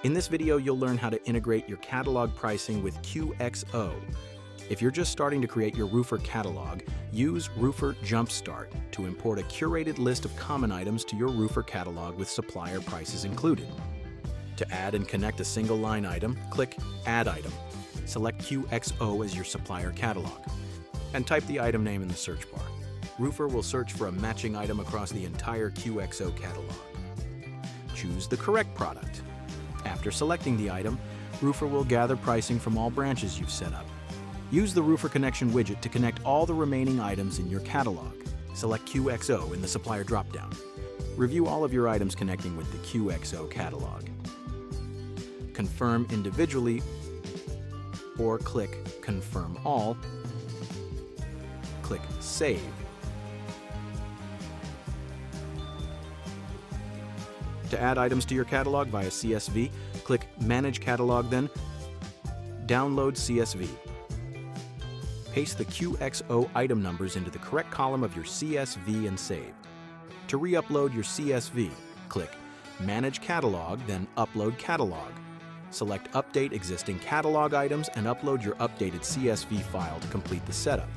In this video, you'll learn how to integrate your catalog pricing with QXO. If you're just starting to create your Roofr catalog, use Roofr Jumpstart to import a curated list of common items to your Roofr catalog with supplier prices included. To add and connect a single line item, click Add Item. Select QXO as your supplier catalog, and type the item name in the search bar. Roofr will search for a matching item across the entire QXO catalog. Choose the correct product. After selecting the item, Roofr will gather pricing from all branches you've set up. Use the Roofr Connection widget to connect all the remaining items in your catalog. Select QXO in the supplier dropdown. Review all of your items connecting with the QXO catalog. Confirm individually or click Confirm All. Click Save. To add items to your catalog via CSV, click Manage Catalog, then Download CSV. Paste the QXO item numbers into the correct column of your CSV and save. To re-upload your CSV, click Manage Catalog, then Upload Catalog. Select Update Existing Catalog Items and upload your updated CSV file to complete the setup.